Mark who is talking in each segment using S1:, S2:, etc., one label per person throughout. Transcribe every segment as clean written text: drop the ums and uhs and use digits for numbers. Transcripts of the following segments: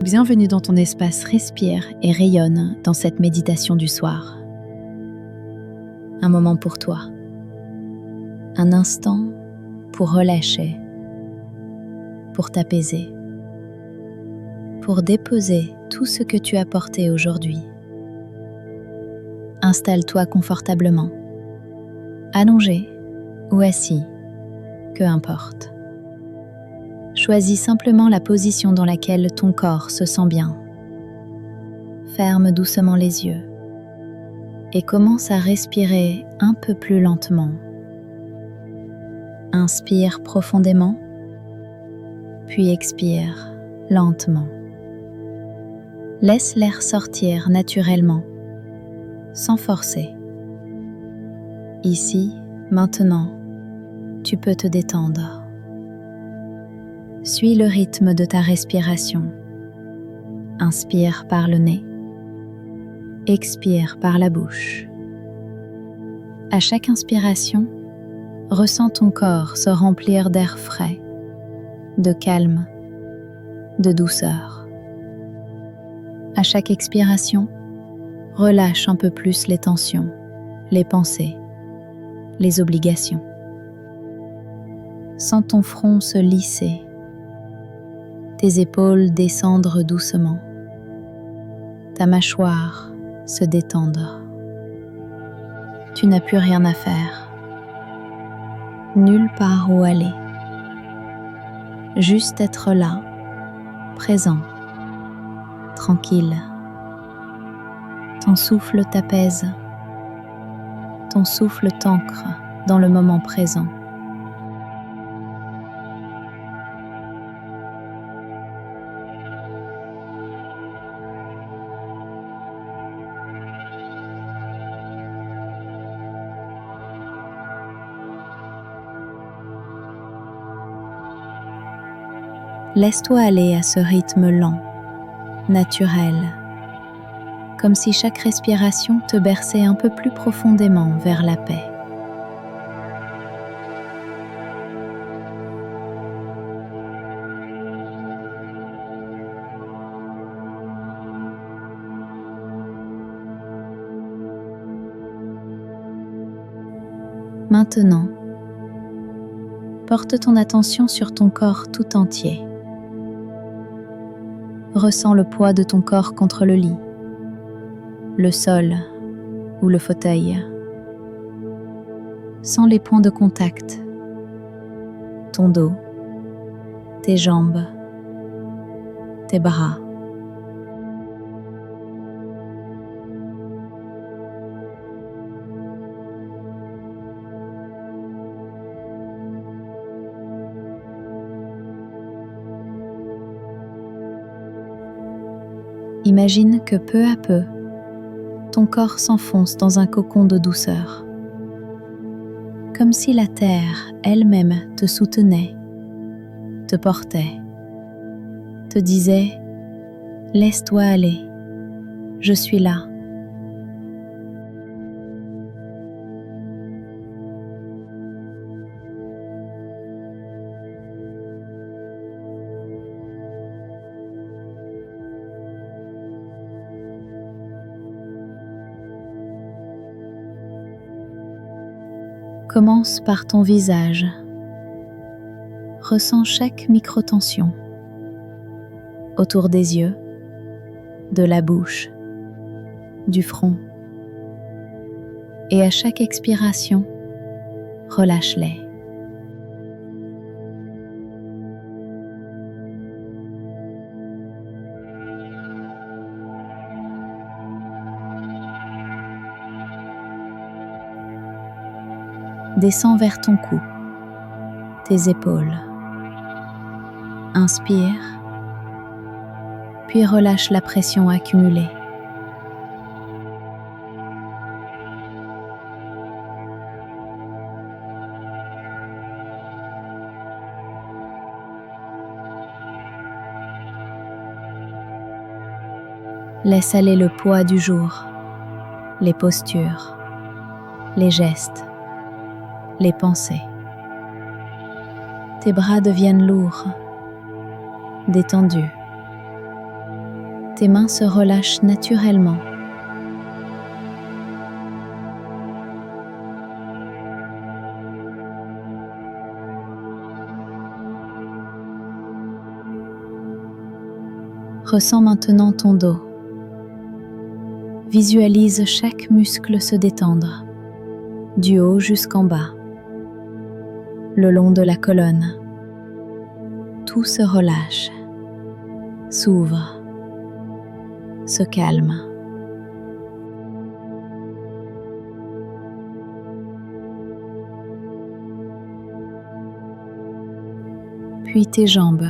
S1: Bienvenue dans ton espace respire et rayonne dans cette méditation du soir. Un moment pour toi. Un instant pour relâcher, pour t'apaiser, pour déposer tout ce que tu as porté aujourd'hui. Installe-toi confortablement, allongé ou assis, peu importe. Choisis simplement la position dans laquelle ton corps se sent bien. Ferme doucement les yeux et commence à respirer un peu plus lentement. Inspire profondément, puis expire lentement. Laisse l'air sortir naturellement, sans forcer. Ici, maintenant, tu peux te détendre. Suis le rythme de ta respiration. Inspire par le nez. Expire par la bouche. À chaque inspiration, ressens ton corps se remplir d'air frais, de calme, de douceur. À chaque expiration, relâche un peu plus les tensions, les pensées, les obligations. Sens ton front se lisser, tes épaules descendre doucement, ta mâchoire se détendre. Tu n'as plus rien à faire, nulle part où aller. Juste être là, présent, tranquille. Ton souffle t'apaise, ton souffle t'ancre dans le moment présent. Laisse-toi aller à ce rythme lent, naturel, comme si chaque respiration te berçait un peu plus profondément vers la paix. Maintenant, porte ton attention sur ton corps tout entier. Ressens le poids de ton corps contre le lit, le sol ou le fauteuil. Sens les points de contact, ton dos, tes jambes, tes bras. Imagine que peu à peu, ton corps s'enfonce dans un cocon de douceur, comme si la terre elle-même te soutenait, te portait, te disait « Laisse-toi aller, je suis là ». Commence par ton visage. Ressens chaque microtension autour des yeux, de la bouche, du front. Et à chaque expiration, relâche-les. Descends vers ton cou, tes épaules. Inspire, puis relâche la pression accumulée. Laisse aller le poids du jour, les postures, les gestes, les pensées. Tes bras deviennent lourds, détendus. tes mains se relâchent naturellement. Ressens maintenant ton dos. Visualise chaque muscle se détendre, du haut jusqu'en bas, le long de la colonne. Tout se relâche, s'ouvre, se calme. Puis tes jambes.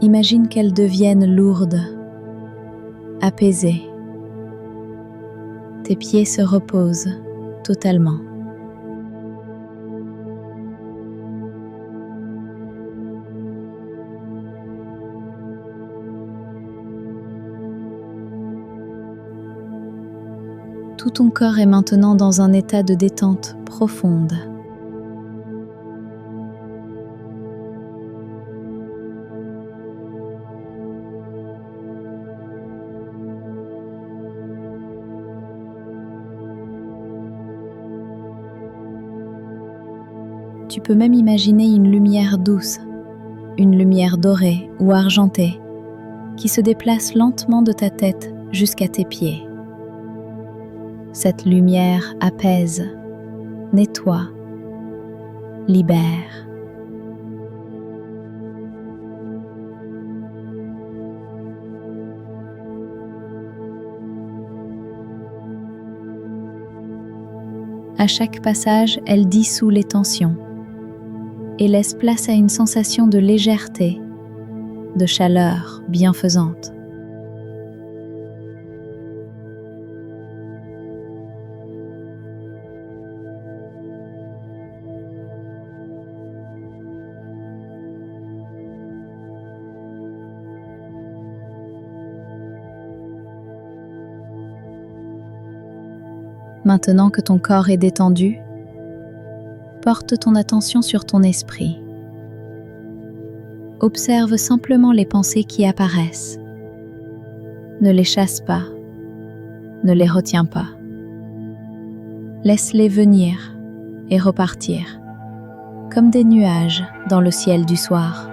S1: Imagine qu'elles deviennent lourdes, apaisées. Tes pieds se reposent totalement. Tout ton corps est maintenant dans un état de détente profonde. Tu peux même imaginer une lumière douce, une lumière dorée ou argentée, qui se déplace lentement de ta tête jusqu'à tes pieds. Cette lumière apaise, nettoie, libère. À chaque passage, elle dissout les tensions et laisse place à une sensation de légèreté, de chaleur bienfaisante. Maintenant que ton corps est détendu, porte ton attention sur ton esprit. Observe simplement les pensées qui apparaissent. Ne les chasse pas, ne les retiens pas. Laisse-les venir et repartir, comme des nuages dans le ciel du soir.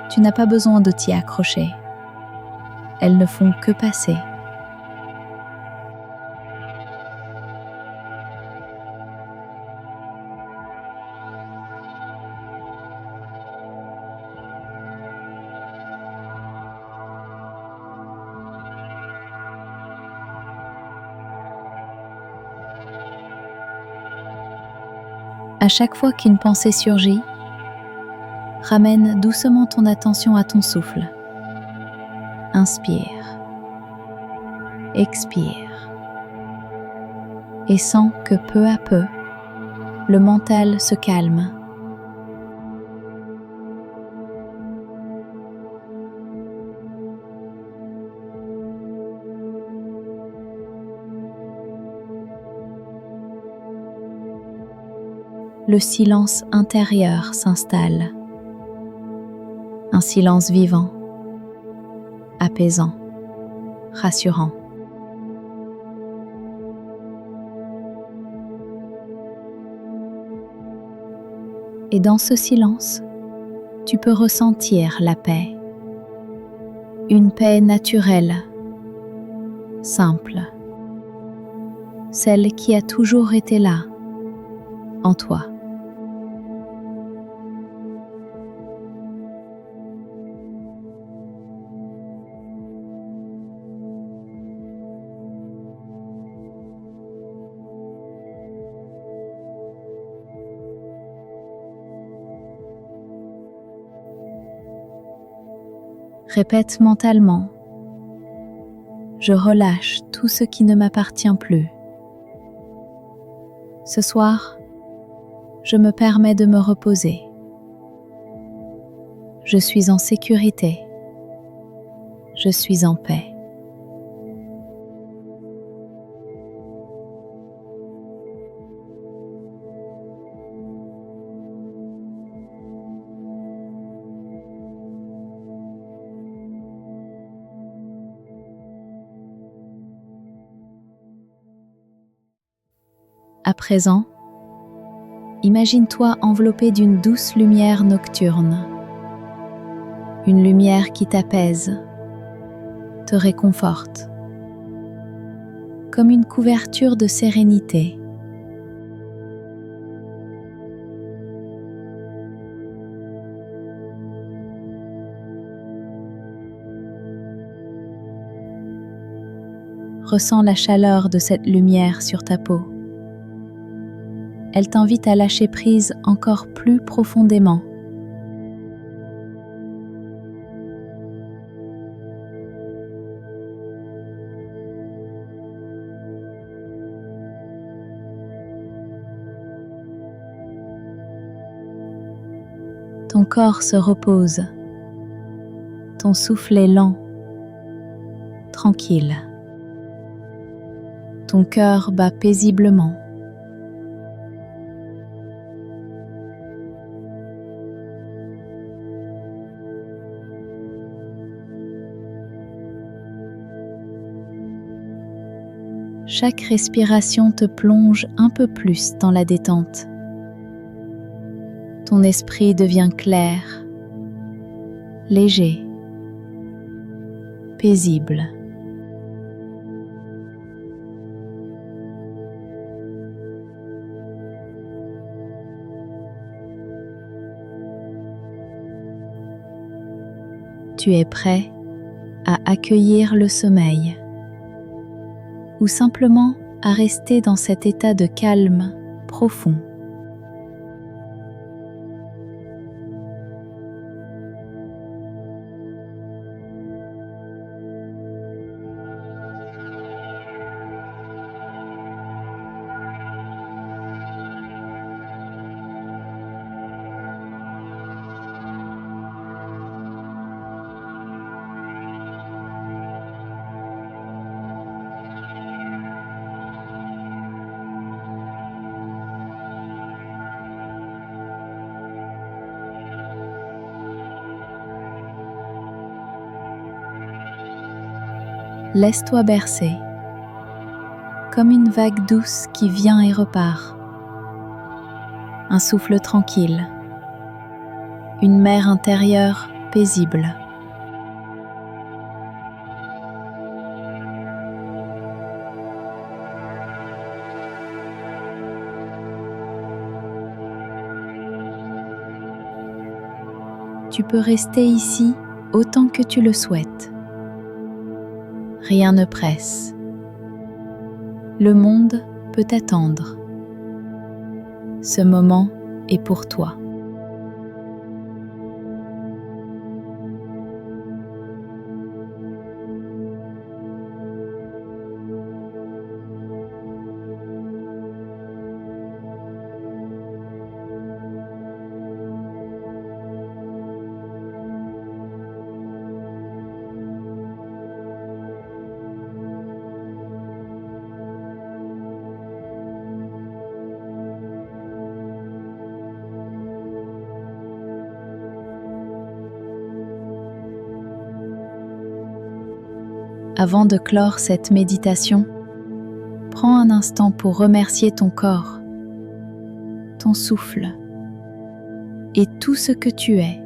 S1: Tu n'as pas besoin de t'y accrocher. Elles ne font que passer. À chaque fois qu'une pensée surgit, ramène doucement ton attention à ton souffle. Inspire, expire, et sens que peu à peu, le mental se calme. Le silence intérieur s'installe. Un silence vivant, apaisant, rassurant. Et dans ce silence, tu peux ressentir la paix. Une paix naturelle, simple. Celle qui a toujours été là, en toi. Répète mentalement: je relâche tout ce qui ne m'appartient plus. Ce soir, je me permets de me reposer. Je suis en sécurité. Je suis en paix. À présent, imagine-toi enveloppé d'une douce lumière nocturne, une lumière qui t'apaise, te réconforte, comme une couverture de sérénité. Ressens la chaleur de cette lumière sur ta peau. Elle t'invite à lâcher prise encore plus profondément. Ton corps se repose. Ton souffle est lent, tranquille. Ton cœur bat paisiblement. Chaque respiration te plonge un peu plus dans la détente. Ton esprit devient clair, léger, paisible. Tu es prêt à accueillir le sommeil ou simplement à rester dans cet état de calme profond. Laisse-toi bercer, comme une vague douce qui vient et repart. Un souffle tranquille, une mer intérieure paisible. Tu peux rester ici autant que tu le souhaites. Rien ne presse. Le monde peut attendre. Ce moment est pour toi. Avant de clore cette méditation, prends un instant pour remercier ton corps, ton souffle et tout ce que tu es.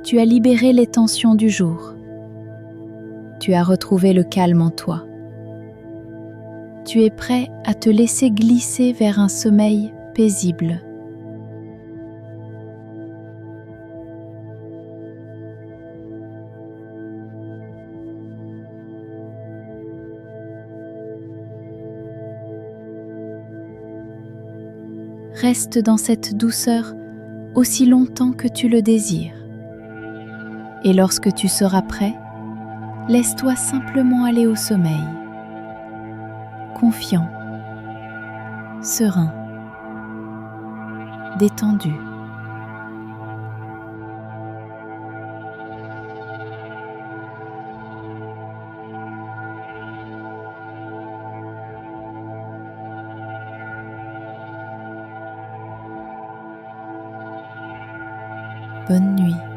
S1: Tu as libéré les tensions du jour. Tu as retrouvé le calme en toi. Tu es prêt à te laisser glisser vers un sommeil paisible. Reste dans cette douceur aussi longtemps que tu le désires. Et lorsque tu seras prêt, laisse-toi simplement aller au sommeil, confiant, serein, détendu. Bonne nuit.